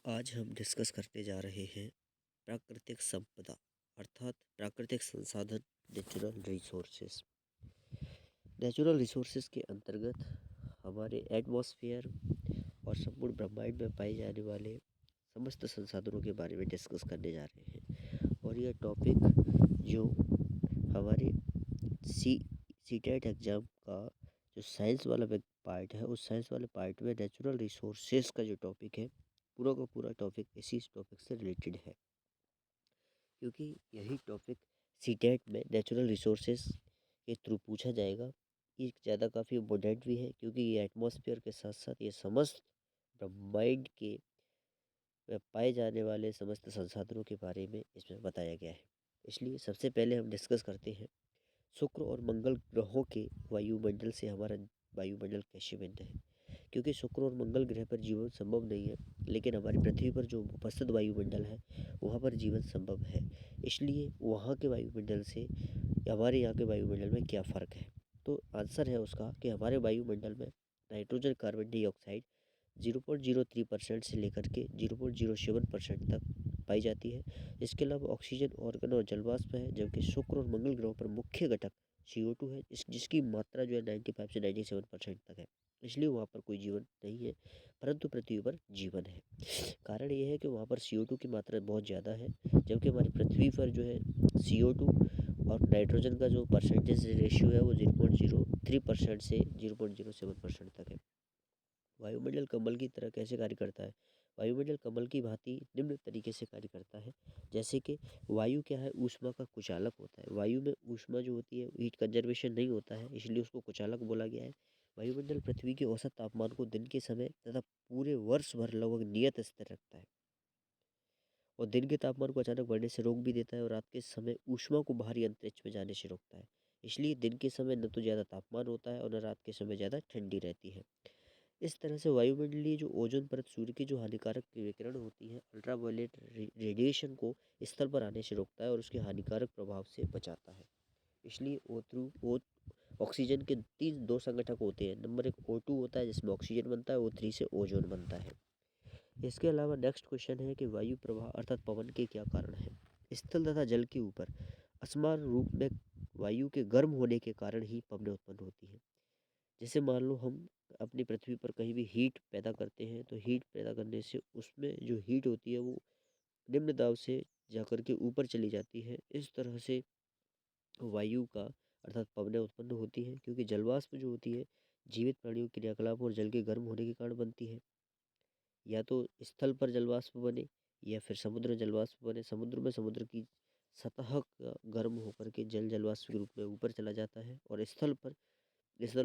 आज हम डिस्कस करने जा रहे हैं प्राकृतिक संपदा अर्थात प्राकृतिक संसाधन। Natural resources. नेचुरल रिसोर्सेस के अंतर्गत हमारे एटमॉस्फेयर और संपूर्ण ब्रह्मांड में पाए जाने वाले समस्त संसाधनों के बारे में डिस्कस करने जा रहे हैं। और यह टॉपिक जो हमारे सी टेट एग्ज़ाम का जो साइंस वाला पार्ट है, उस साइंस वाले पार्ट में नेचुरल रिसोर्सेस का जो टॉपिक है, पूरा का पूरा टॉपिक इसी टॉपिक से रिलेटेड है। क्योंकि यही टॉपिक सीटेट में नेचुरल रिसोर्सेस के थ्रू पूछा जाएगा। ये ज़्यादा काफ़ी इम्पोर्टेंट भी है क्योंकि ये एटमॉस्फेयर के साथ साथ ये समस्त ब्रह्मांड के में पाए जाने वाले समस्त संसाधनों के बारे में इसमें बताया गया है। इसलिए सबसे पहले हम डिस्कस करते हैं शुक्र और मंगल ग्रहों के वायुमंडल से हमारा वायुमंडल कैसे बनता है। क्योंकि शुक्र और मंगल ग्रह पर जीवन संभव नहीं है, लेकिन हमारी पृथ्वी पर जो उपस्थित वायुमंडल है वहाँ पर जीवन संभव है। इसलिए वहाँ के वायुमंडल से हमारे यहाँ के वायुमंडल में क्या फ़र्क है। तो आंसर है उसका कि हमारे वायुमंडल में नाइट्रोजन कार्बन डाइऑक्साइड 0.03% से लेकर के 0.07% तक पाई जाती है। इसके अलावा ऑक्सीजन, ऑर्गन और जलवाष्प है, जबकि शुक्र और मंगल ग्रहों पर मुख्य घटक CO2 है, जिसकी मात्रा जो है 95 से 97% तक है। इसलिए वहाँ पर कोई जीवन नहीं है, परंतु पृथ्वी पर जीवन है। कारण ये है कि वहाँ पर CO2 की मात्रा बहुत ज़्यादा है, जबकि हमारी पृथ्वी पर जो है CO2 और नाइट्रोजन का जो परसेंटेज रेशियो है वो 0.03% से 0.07% तक है। वायुमंडल कमल की तरह कैसे कार्य करता है। वायुमंडल कमल की भांति निम्न तरीके से कार्य करता है। जैसे कि वायु क्या है, ऊष्मा का कुचालक होता है। वायु में ऊष्मा जो होती है हीट कंजर्वेशन नहीं होता है, इसलिए उसको कुचालक बोला गया है। वायुमंडल पृथ्वी के औसत तापमान को दिन के समय तथा पूरे वर्ष भर लगभग नियत स्थिर रखता है और दिन के तापमान को अचानक बढ़ने से रोक भी देता है और रात के समय ऊष्मा को बाहरी अंतरिक्ष में जाने से रोकता है। इसलिए दिन के समय न तो ज़्यादा तापमान होता है और न रात के समय ज़्यादा ठंडी रहती है। इस तरह से वायुमंडलीय जो ओजोन परत सूर्य की जो हानिकारक विकिरण होती है, अल्ट्रावायलेट रेडिएशन को स्थल पर आने से रोकता है और उसके हानिकारक प्रभाव से बचाता है। इसलिए O ऑक्सीजन के दो संगठक होते हैं। नंबर 1 O2 होता है जिसमें ऑक्सीजन बनता है, O3 से ओजोन बनता है। इसके अलावा नेक्स्ट क्वेश्चन है कि वायु प्रवाह अर्थात पवन के क्या कारण है। स्थल तथा जल के ऊपर असमान रूप में वायु के गर्म होने के कारण ही पवनें उत्पन्न होती है। जैसे मान लो हम अपनी पृथ्वी पर कहीं भी हीट पैदा करते हैं, तो हीट पैदा करने से उसमें जो हीट होती है वो निम्न दाब से जाकर के ऊपर चली जाती है। इस तरह से वायु का अर्थात पवनें उत्पन्न होती हैं, क्योंकि जलवाष्प जो होती है जीवित प्राणियों के क्रियाकलाप और जल के गर्म होने के कारण बनती है। या तो स्थल पर जलवाष्प बने या फिर समुद्र में जलवाष्प बने। समुद्र में समुद्र की सतह का गर्म होकर के जलवाष्प के रूप में ऊपर चला जाता है और स्थल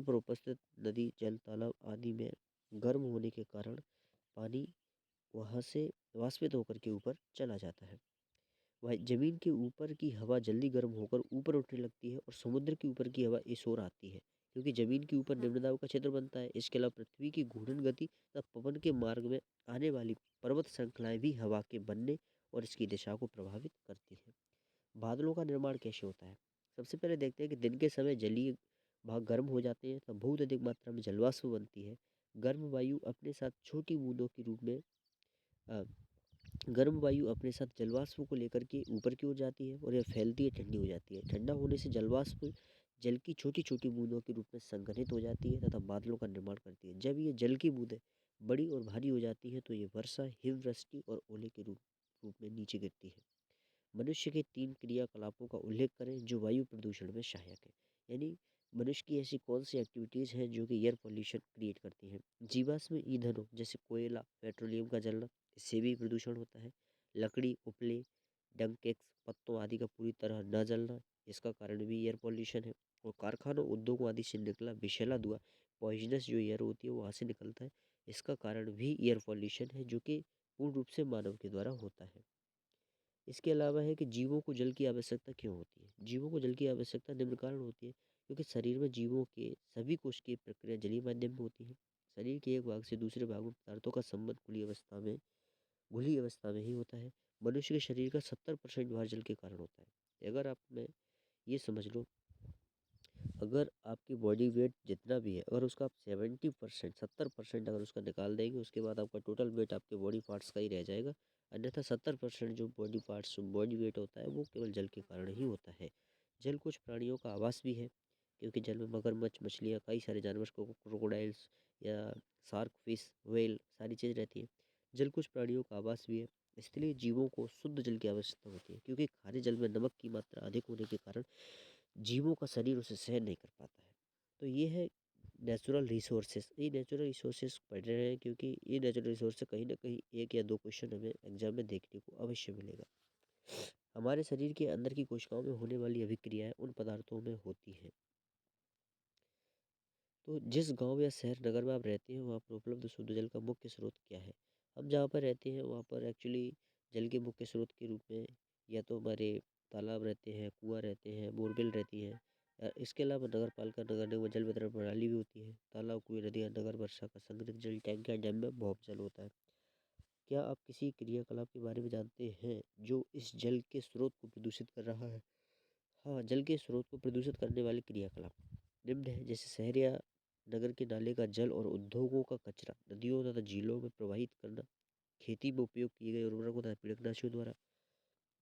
पर उपस्थित नदी, जल, तालाब आदि में गर्म होने के कारण पानी वहाँ से वाष्पित होकर के ऊपर चला जाता है। वह जमीन के ऊपर की हवा जल्दी गर्म होकर ऊपर उठने लगती है और समुद्र के ऊपर की हवा इस ओर आती है, क्योंकि जमीन के ऊपर निम्न दाब का क्षेत्र बनता है। इसके अलावा पृथ्वी की घूर्णन गति तथा पवन के मार्ग में आने वाली पर्वत श्रृंखलाएं भी हवा के बनने और इसकी दिशा को प्रभावित करती हैं। बादलों का निर्माण कैसे होता है। सबसे पहले देखते हैं कि दिन के समय जलीय भाग गर्म हो जाते हैं तब बहुत अधिक मात्रा में जलवाष्प बनती है। गर्म वायु अपने साथ छोटी बूंदों के रूप में अ, गर्म वायु अपने साथ जलवाष्प को लेकर के ऊपर की ओर जाती है और यह फैलती है, ठंडी हो जाती है। ठंडा होने से जलवाष्प जल की छोटी छोटी बूंदों के रूप में संघनित हो जाती है तथा बादलों का निर्माण करती है। जब ये जल की बूंदें बड़ी और भारी हो जाती है तो ये वर्षा, हिमवृष्टि और ओले के रूप रूप में नीचे गिरती है। मनुष्य के 3 क्रियाकलापों का उल्लेख करें जो वायु प्रदूषण में सहायक है। यानी मनुष्य की ऐसी कौन सी एक्टिविटीज़ हैं जो कि एयर पॉल्यूशन क्रिएट करती हैं। जीवाश्म ईंधनों जैसे कोयला, पेट्रोलियम का जलना, इससे भी प्रदूषण होता है। लकड़ी, उपले, डंकेक्स, पत्तों आदि का पूरी तरह न जलना, इसका कारण भी एयर पॉल्यूशन है। और कारखानों, उद्योगों आदि से निकला विषैला धुआं, पॉइजनस जो एयर होती है वहाँ से निकलता है, इसका कारण भी एयर पॉल्यूशन है, जो कि पूर्ण रूप से मानव के द्वारा होता है। इसके अलावा है कि जीवों को जल की आवश्यकता क्यों होती है। जीवों को जल की आवश्यकता निम्न कारण होती है, क्योंकि शरीर में जीवों के सभी कोशिकीय प्रक्रिया जलीय माध्यम में होती है। शरीर के एक भाग से दूसरे भाग में पदार्थों का संबंध घुली अवस्था में ही होता है। मनुष्य के शरीर का 70% भार जल के कारण होता है। अगर आप में ये समझ लो अगर आपकी बॉडी वेट जितना भी है, अगर उसका आप 70% 70% अगर उसका निकाल देंगे, उसके बाद आपका टोटल वेट आपके बॉडी पार्ट्स का ही रह जाएगा। अन्यथा 70% जो बॉडी पार्ट्स बॉडी वेट होता है वो केवल जल के कारण ही होता है। जल कुछ प्राणियों का आवास भी है, क्योंकि जल में मगरमच्छ, मछलियाँ, कई सारे जानवर, क्रोकोडाइल्स या शार्क फिश, व्हेल सारी चीज़ रहती है। जल कुछ प्राणियों का आवास भी है। इसलिए जीवों को शुद्ध जल की आवश्यकता होती है, क्योंकि खारे जल में नमक की मात्रा अधिक होने के कारण जीवों का शरीर उसे सहन नहीं कर पाता है। तो ये है नेचुरल रिसोर्सेस। ये नेचुरल रिसोर्सेस पढ़ रहे हैं, क्योंकि ये नेचुरल रिसोर्स से कहीं ना कहीं एक या दो क्वेश्चन हमें एग्जाम में देखने को अवश्य मिलेगा। हमारे शरीर के अंदर की कोशिकाओं में होने वाली अभिक्रियाएं उन पदार्थों में होती हैं। तो जिस गांव या शहर नगर में आप रहते हैं, वहाँ पर उपलब्ध शुद्ध जल का मुख्य स्रोत क्या है? हम जहाँ पर रहते हैं वहाँ पर एक्चुअली जल के मुख्य स्रोत के रूप में या तो हमारे तालाब रहते हैं, कुआं रहते हैं, बोरवेल रहती हैं। इसके अलावा नगर पालिका, नगर निगम जल वितरण प्रणाली भी होती है। तालाब, कुएं, नदियाँ, नगर वर्षा का संग्रहित जल, टैंक या डैम में बहुत जल होता है। क्या आप किसी क्रियाकलाप के बारे में जानते हैं जो इस जल के स्रोत को प्रदूषित कर रहा है? हाँ, जल के स्रोत को प्रदूषित करने वाले क्रियाकलाप निम्न है, जैसे शहर या नगर के नाले का जल और उद्योगों का कचरा नदियों तथा झीलों में प्रवाहित करना, खेती में उपयोग किए गए उर्वरकों तथा कीटनाशियों द्वारा,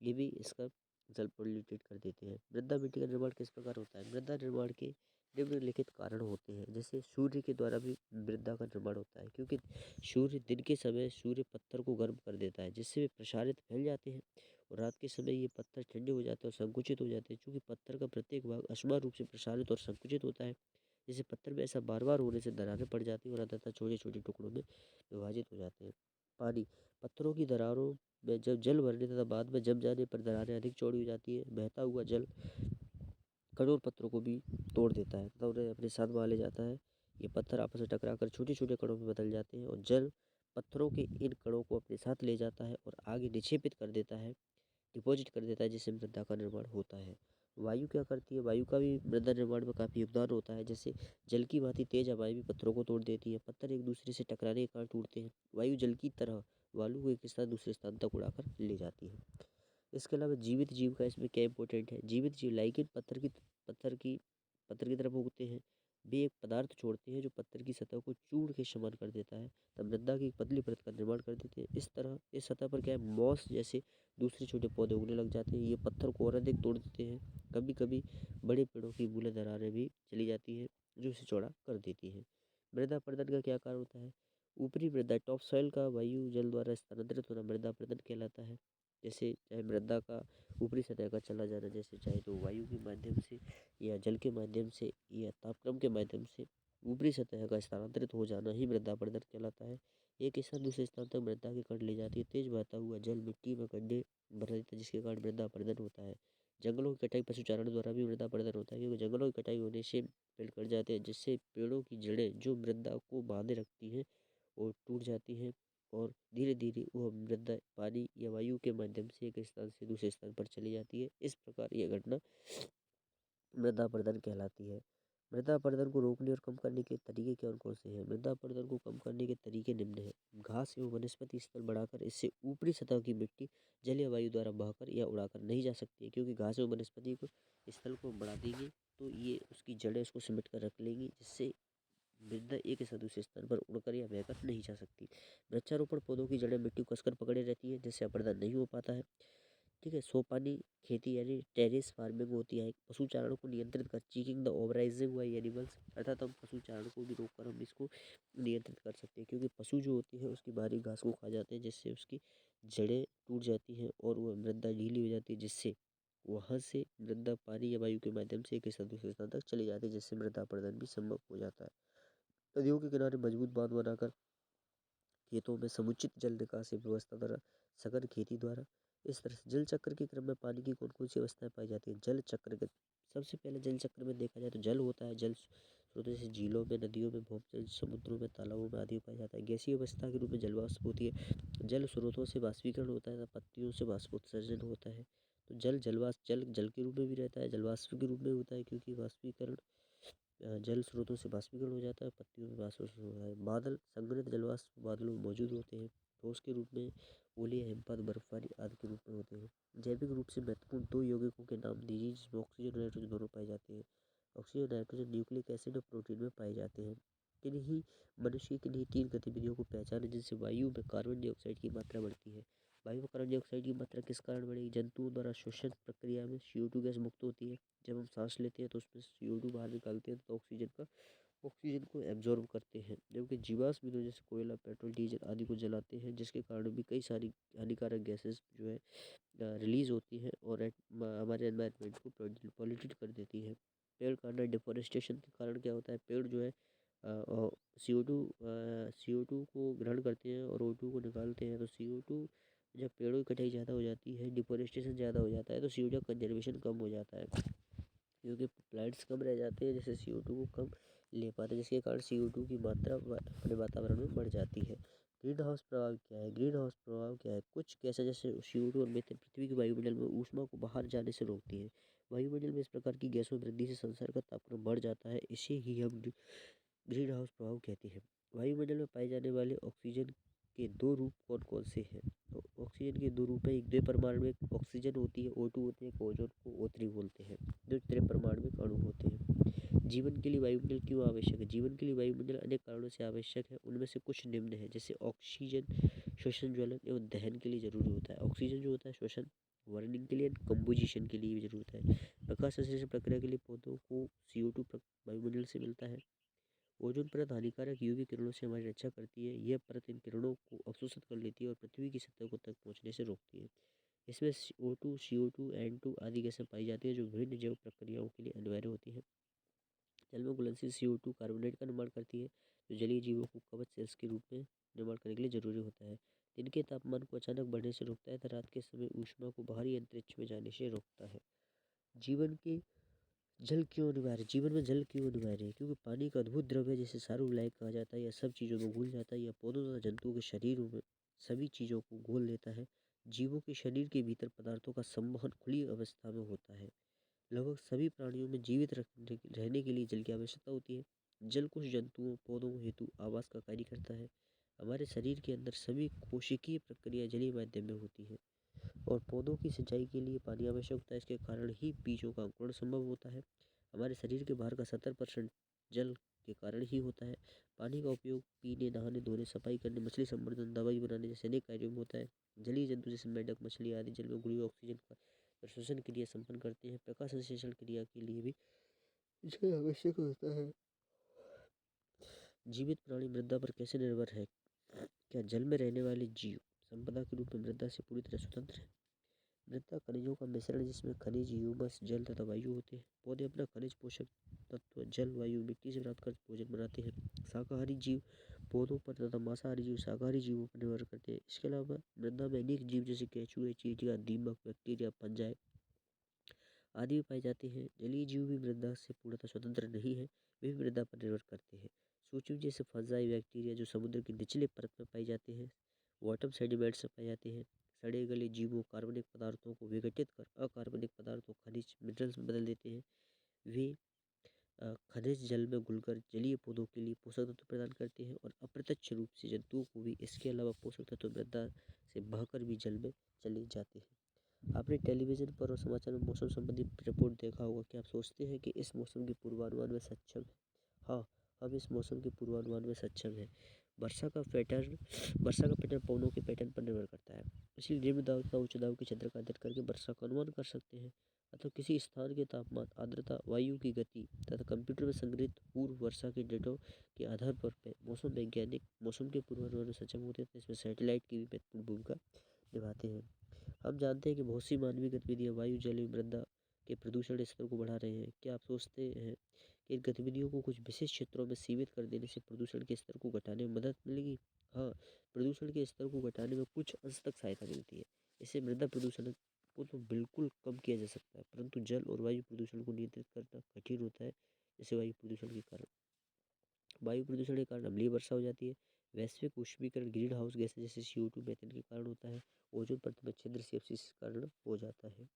ये भी इसका जल पोल्यूटेड कर देते हैं। मृदा मिट्टी का निर्माण किस प्रकार होता है? मृदा निर्माण के निम्नलिखित कारण होते हैं। जैसे सूर्य के द्वारा भी मृदा का निर्माण होता है, क्योंकि सूर्य दिन के समय सूर्य पत्थर को गर्म कर देता है, जिससे वे प्रसारित फैल जाते हैं, और रात के समय ये पत्थर ठंडे हो जाते हैं और संकुचित हो जाते हैं। चूंकि पत्थर का प्रत्येक भाग असमान रूप से प्रसारित और संकुचित होता है, जैसे पत्थर में ऐसा बार बार होने से दरारें पड़ जाती हैं और अंततः छोटे छोटे टुकड़ों में विभाजित हो जाते हैं। पानी, पत्थरों की दरारों में जब जल भरने तथा बाद में जम जाने पर दरारें अधिक चौड़ी हो जाती है। बहता हुआ जल कठोर पत्थरों को भी तोड़ देता है तथा उन्हें अपने साथ वहाँ ले जाता है। ये पत्थर आपस में टकराकर छोटे छोटे कणों में बदल जाते हैं, और जल पत्थरों के इन कणों को अपने साथ ले जाता है और आगे निक्षेपित कर देता है, डिपॉजिट कर देता है, जिससे मृदा का निर्माण होता है। वायु क्या करती है? वायु का भी मृदा निर्माण में काफ़ी योगदान होता है। जैसे जल की भांति तेज हवाएं भी पत्थरों को तोड़ देती है। पत्थर एक दूसरे से टकराने के कारण टूटते हैं। वायु जल की तरह वायु को एक स्थान दूसरे स्थान तक उड़ाकर ले जाती है। इसके अलावा जीवित जीव का इसमें क्या इंपॉर्टेंट है? जीवित जीव लाइकेन पत्थर की पत्थर की तरफ उगते हैं। वे एक पदार्थ छोड़ते हैं जो पत्थर की सतह को चूर्ण के समान कर देता है, तब मृदा की एक पतली परत का निर्माण कर देते हैं। इस तरह इस सतह पर क्या है, मॉस जैसे दूसरे छोटे पौधे उगने लग जाते हैं। ये पत्थर को और अधिक तोड़ देते हैं। कभी कभी बड़े पेड़ों की मूलें दरारें भी चली जाती है, जो इसे चौड़ा कर देती है। मृदा अपरदन का क्या कारण होता है? ऊपरी मृदा टॉप सॉइल का वायु जल द्वारा स्थानांतरित होना मृदा अपरदन कहलाता है। जैसे चाहे मृदा का ऊपरी सतह का चला जाना, जैसे चाहे तो वायु के माध्यम से या जल के माध्यम से या तापक्रम के माध्यम से ऊपरी सतह का स्थानांतरित हो जाना ही मृदा अपरदन कहलाता है। एक स्थान दूसरे स्थान तक मृदा के कण ले जाती है। तेज बहता हुआ जल मिट्टी में गड्ढे भर देता है, जिसके कारण मृदा अपरदन होता है। जंगलों की कटाई पशुचारण द्वारा भी मृदा अपरदन होता है, क्योंकि जंगलों की कटाई होने से पेड़ कट जाते हैं, जिससे पेड़ों की जड़ें जो मृदा को बांधे रखती हैं वो टूट जाती हैं, और धीरे धीरे वह मृदा पानी या वायु के माध्यम से एक स्थान से दूसरे स्थान पर चली जाती है। इस प्रकार यह घटना मृदा अपरदन कहलाती है। मृदा अपरदन को रोकने और कम करने के तरीके कौन कौन से हैं? मृदा अपरदन को कम करने के तरीके निम्न हैं। घास एवं वनस्पति स्तर बढ़ाकर इससे ऊपरी सतह की मिट्टी जल या वायु द्वारा बहकर या उड़ाकर नहीं जा सकती है, क्योंकि घास एवं वनस्पति को स्थल को बढ़ा देंगे तो ये उसकी जड़ें उसको सिमट कर रख लेंगी, जिससे मृदा एक स्थान दूसरे स्थान पर उड़कर या बहकर नहीं जा सकती। वृक्षारोपण, पौधों की जड़ें मिट्टी को कसकर पकड़े रहती है, जिससे अपरदन नहीं हो पाता है। ठीक है। सोपानी खेती यानी टेरेस फार्मिंग होती है। पशु चारण को नियंत्रित कर चीकिंग द ओवराइजिंग बाई एनिमल्स, अर्थात हम पशु चारण को भी रोककर हम इसको नियंत्रित कर सकते हैं, क्योंकि पशु जो होते हैं उसकी बाहरी घास को खा जाते हैं, जिससे उसकी जड़ें टूट जाती हैं और वह मृदा ढीली हो जाती है, जिससे वहाँ से मृदा पानी या वायु के माध्यम से एक स्थान दूसरे स्थान तक चली जाती है, जिससे मृदा अपरदन भी संभव हो जाता है। नदियों के किनारे मजबूत बांध बनाकर खेतों में समुचित जल निकासी व्यवस्था द्वारा सघन खेती द्वारा इस तरह से जल चक्र के क्रम में पानी की कौन कौन सी अवस्थाएं पाई जाती हैं? जल चक्र के सबसे पहले जल चक्र में देखा जाए तो जल होता है। जल स्रोतों से झीलों में, नदियों में, भूमजल, समुद्रों में, तालाबों में आदि पाया जाता है। गैसीय अवस्था के रूप में जल वाष्प होती है। जल स्रोतों से वाष्पीकरण होता है, पत्तियों से वाष्पोत्सर्जन होता है। तो जल के रूप में भी रहता है, जल वाष्प के रूप में होता है, क्योंकि वाष्पीकरण जल स्रोतों से वाष्पीकरण हो जाता है, पत्तियों में वाष्पोत्सर्जन होता है। बादल संघनित जलवाष्प बादलों में मौजूद होते हैं। ठोस के रूप में ओले, हिमपात, बर्फबारी आदि के रूप में होते हैं। जैविक रूप से महत्वपूर्ण दो यौगिकों के नाम दीजिए, जिसमें ऑक्सीजन और नाइट्रोजन दोनों पाए जाते हैं। ऑक्सीजन, नाइट्रोजन, न्यूक्लिक एसिड और प्रोटीन में पाए जाते हैं। किन्हीं मनुष्य के लिए 3 गतिविधियों को पहचानें जिनसे वायु में कार्बन डाइऑक्साइड की मात्रा बढ़ती है। वायु में कार्बन डाइऑक्साइड की मात्रा किस कारण बढ़ेगी? जंतुओं द्वारा श्वसन प्रक्रिया में CO2 गैस मुक्त होती है। जब हम सांस लेते हैं तो उसमें CO2 बाहर निकालते हैं तो ऑक्सीजन को एब्जॉर्ब करते हैं। जबकि जीवाश्म ईंधन जैसे कोयला, पेट्रोल, डीजल आदि को जलाते हैं जिसके कारण भी कई सारी हानिकारक गैसेस जो है रिलीज होती है और हमारे एनवायरनमेंट को पॉल्यूटेड कर देती है। पेड़ काटना, डिफोरेस्टेशन के कारण क्या होता है? पेड़ जो है CO2 को ग्रहण करते हैं और O2 को निकालते हैं। तो CO2 जब पेड़ों की कटाई ज़्यादा हो जाती है, डिफोरेस्टेशन ज़्यादा हो जाता है तो CO2 का कंजर्वेशन कम हो जाता है क्योंकि प्लांट्स कम रह जाते हैं जैसे CO2 को कम ले पाते हैं जिसके कारण CO2 की मात्रा अपने वातावरण में बढ़ जाती है। ग्रीन हाउस प्रभाव क्या है? ग्रीन हाउस प्रभाव क्या है? कुछ गैसें जैसे CO2 और मीथेन पृथ्वी के वायुमंडल में ऊष्मा को बाहर जाने से रोकती है। वायुमंडल में इस प्रकार की गैसों में वृद्धि से संसार का तापमान बढ़ जाता है। इसे ही हम ग्रीन हाउस प्रभाव कहते हैं। वायुमंडल में पाए जाने वाले ऑक्सीजन के 2 रूप कौन कौन से हैं? तो ऑक्सीजन के 2 रूप है। एक द्विपरमाणुक ऑक्सीजन होती है, O2 होती है, ओजोन को O3 बोलते हैं। जो त्रिपरमाणुक अणु होते हैं। जीवन के लिए वायुमंडल क्यों आवश्यक है? जीवन के लिए वायुमंडल अनेक कारणों से आवश्यक है। उनमें से कुछ निम्न है जैसे ऑक्सीजन श्वसन, ज्वलन एवं दहन के लिए जरूरी होता है। ऑक्सीजन जो होता है श्वसन, बर्निंग के लिए, कंपोजिशन के लिए भी जरूरत है। प्रकाश संश्लेषण प्रक्रिया के लिए पौधों को CO2 वायुमंडल से मिलता है। ओजोन परत हानिकारक यूवी किरणों से हमारी रक्षा करती है। यह परत इन किरणों को अवशोषित कर लेती है और पृथ्वी की सतह को तक पहुंचने से रोकती है। इसमें O2, CO2, N2 आदि गैसें पाई जाती हैं जो विभिन्न जैव प्रक्रियाओं के लिए अनिवार्य होती हैं। जल में घुलनशील CO2 कार्बोनेट का निर्माण करती है जो जलीय जीवों को कवच सेल्स के रूप में निर्माण करने के लिए जरूरी होता है। दिन के तापमान को अचानक बढ़ने से रोकता है तथा रात के समय ऊष्मा को बाहरी अंतरिक्ष में जाने से रोकता है। जीवन के जल क्यों अनिवार्य? जीवन में जल क्यों अनिवार्य है? क्योंकि पानी का अद्भुत द्रव्य है जिसे सार्वलायिक कहा जाता है। यह सब चीज़ों में घुल जाता है। यह पौधों तथा जंतुओं के शरीरों में सभी चीज़ों को घोल लेता है। जीवों के शरीर के भीतर पदार्थों का संवहन खुली अवस्था में होता है। लगभग सभी प्राणियों में जीवित रहने के लिए जल की आवश्यकता होती है। जल कुछ जंतुओं, पौधों हेतु आवास का कार्य करता है। हमारे शरीर के अंदर सभी कोशिकीय प्रक्रिया जलीय माध्यम में होती है और पौधों की सिंचाई के लिए पानी आवश्यक होता है। इसके कारण ही बीजों का अंकुरण संभव होता है। हमारे शरीर के बाहर का 70% जल के कारण ही होता है। पानी का उपयोग पीने, नहाने, धोने, सफाई करने, मछली संवर्धन, दवाई बनाने जैसे अनेक कार्यों में होता है। जलीय जंतु जैसे मेंढक, मछली आदि जल में घुली हुई ऑक्सीजन का प्रशोषण क्रिया संपन्न करते हैं। प्रकाश संश्लेषण क्रिया के लिए भी इसका आवश्यक होता है। जीवित प्राणी मृदा पर कैसे निर्भर है? क्या जल में रहने वाले जीव संपदा के रूप में मृदा से पूरी तरह स्वतंत्र है? मृदा खनिजों का मिश्रण जिसमें खनिज, ह्यूमस, जल तथा वायु होते हैं। पौधे अपना खनिज, पोषक तत्व जल, वायु, मिट्टी से प्राप्त कर भोजन बनाते हैं। शाकाहारी जीव पौधों पर तथा मांसाहारी जीव शाकाहारी जीवों पर निर्भर करते हैं। इसके अलावा मृदा में अनेक जीव जैसे केंचुए, चींटियां, दीमक, बैक्टीरिया, फंजाई आदि भी पाए जाते हैं। जलीय जीव भी मृदा से पूर्णतः स्वतंत्र नहीं है, वे भी मृदा पर निर्भर करते हैं। सूक्ष्म जैसे फंजाई, बैक्टीरिया जो समुद्र की निचले परत में पाई जाते हैं, बॉटम सेडिमेंट्स में पाए जाते हैं। सड़े गले जीवों कार्बनिक पदार्थों को विघटित कर अकार्बनिक पदार्थों, खनिज, मिनरल्स में बदल देते हैं। वे खनिज जल में घुलकर जलीय पौधों के लिए पोषक तत्व प्रदान करते हैं और अप्रत्यक्ष रूप से जंतुओं को भी। इसके अलावा पोषक तत्व मृदा से बहकर भी जल में चले जाते हैं। आपने टेलीविजन पर और समाचार में मौसम संबंधी रिपोर्ट देखा होगा। क्या आप सोचते हैं कि इस मौसम के पूर्वानुमान में सक्षम है? हाँ, हम इस मौसम के पूर्वानुमान में सक्षम हैं। वर्षा का पैटर्न पवनों के पैटर्न पर निर्भर करता है। इसलिए निम्न दाब तथा उच्च दाब के क्षेत्र का अध्ययन करके वर्षा का अनुमान कर सकते हैं। अतः किसी स्थान के तापमान, आर्द्रता, वायु की गति तथा कंप्यूटर में संग्रहित पूर्व वर्षा के डेटा के आधार पर मौसम वैज्ञानिक मौसम के पूर्वानुमान में सक्षम होते हैं। इसमें सैटेलाइट की भी महत्वपूर्ण भूमिका निभाते हैं। हम जानते हैं कि बहुत सी मानवीय गतिविधियां वायु, जल एवं मृदा के प्रदूषण स्तर को बढ़ा रहे हैं। क्या आप सोचते हैं कि इन गतिविधियों को कुछ विशेष क्षेत्रों में सीमित कर देने से प्रदूषण के स्तर को घटाने में मदद मिलेगी? हाँ, प्रदूषण के स्तर को घटाने में कुछ अंश तक सहायता मिलती है। इससे मृदा प्रदूषण को तो बिल्कुल कम किया जा सकता है, परंतु जल और वायु प्रदूषण को नियंत्रित करना कठिन होता है। जैसे वायु प्रदूषण के कारण अम्लीय वर्षा हो जाती है। वैश्विक उष्मीकरण ग्रीन हाउस गैसें जैसे CO2, मीथेन के कारण होता है। ओजोन परत में छिद्र CFC के कारण हो जाता है।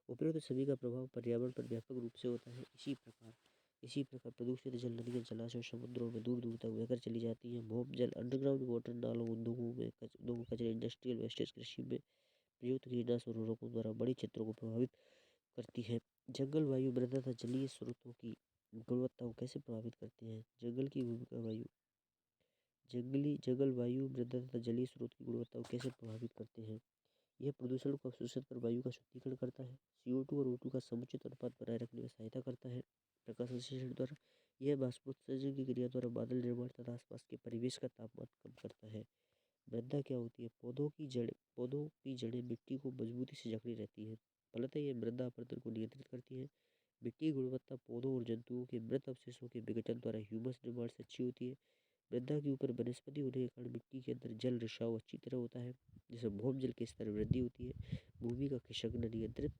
उपरोक्त सभी का प्रभाव पर्यावरण पर व्यापक रूप से होता है। इसी प्रकार प्रदूषित जल नदियाँ, जलाशयों, समुद्रों में दूर दूर तक बहकर चली जाती हैं। भूम जल, अंडरग्राउंड वाटर, नालों, उद्योगों कचरे, इंडस्ट्रियल वेस्टेज, कृषि में प्रयुक्त कीटनाशक उर्वरकों द्वारा बड़ी क्षेत्रों को प्रभावित करती है। जंगल वायु मृदा तथा जलीय स्रोतों की गुणवत्ता को कैसे प्रभावित करते हैं? जंगल वायु मृदा तथा जलीय स्रोत की गुणवत्ता को कैसे प्रभावित करते हैं? यह प्रदूषण को अवशोषित कर वायु का शुद्धिकरण करता है। CO2 और O2 का समुचित अनुपात बनाए रखने में सहायता करता है। प्रकाश संश्लेषण द्वारा यह बाष्पोत्सर्जन की क्रिया द्वारा बादल निर्माण तथा आसपास के परिवेश का तापमान कम करता है। मृदा क्या होती है? पौधों की जड़ें मिट्टी को मजबूती से जकड़ी रहती है। फलतः यह मृदा अपरदन को नियंत्रित करती है। मिट्टी की गुणवत्ता पौधों और जंतुओं के मृत अवशेषों के विघटन द्वारा ह्यूमस निर्माण से अच्छी होती है। मृदा के ऊपर वनस्पति होने के कारण मिट्टी के अंदर जल रिसाव अच्छी तरह होता है, जिससे भूमजल के स्तर में वृद्धि होती है। भूमि का खिसकना नियंत्रित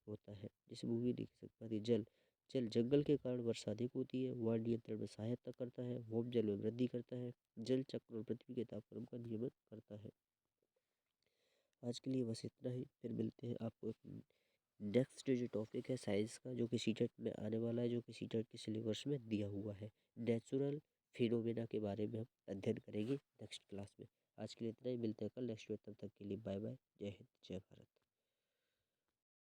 होता है, जिससे भूमि नहीं खिसक पाती। जल जल जंगल के कारण वर्षा अधिक होती है, वह नियंत्रण में सहायता करता है, भूमजल में वृद्धि करता है, जल चक्र और पृथ्वी के तापक्रम का नियमन करता है। आज के लिए बस इतना ही, फिर मिलते हैं आपको एक नेक्स्ट जो टॉपिक है साइंस का, जो कि सीटेट में आने वाला है, जो कि सीटेट के सिलेबस में दिया हुआ है। नेचुरल फिनोमेना के बारे में हम अध्ययन करेंगे नेक्स्ट क्लास में। आज के लिए इतना ही, मिलते हैं कल नेक्स्ट में, तब तक के लिए बाय बाय, जय हिंद, जय भारत।